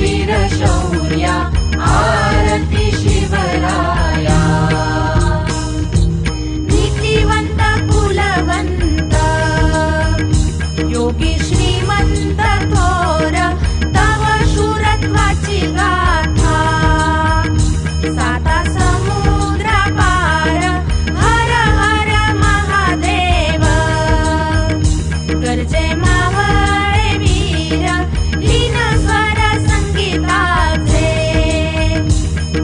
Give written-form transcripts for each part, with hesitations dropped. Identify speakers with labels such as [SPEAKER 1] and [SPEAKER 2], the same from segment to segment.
[SPEAKER 1] वीर शौर्या आरती शिवराया नीतिवंत कुलवंत योगी श्रीमंत थोर तव शूरत्वाची गाथा साता समुद्र पार हर हर महादेव गर्जे मावळे वीर लीन स्वर संगीताचे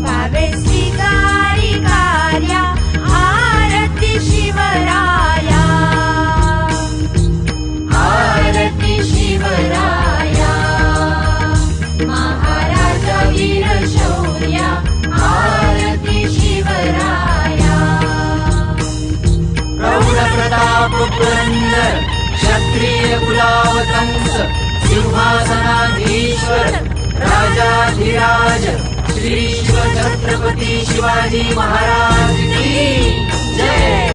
[SPEAKER 1] भावे स्वीकारी कार्या आरती शिवराया आरती शिवराया महाराज वीर शौर्या आरती शिवराया प्रौढ प्रताप पुरंदर क्षत्रिय कुलावतंस सिंहासनाधीश्वर राजाधिराज श्री शिव छत्रपती शिवाजी महाराज की जय।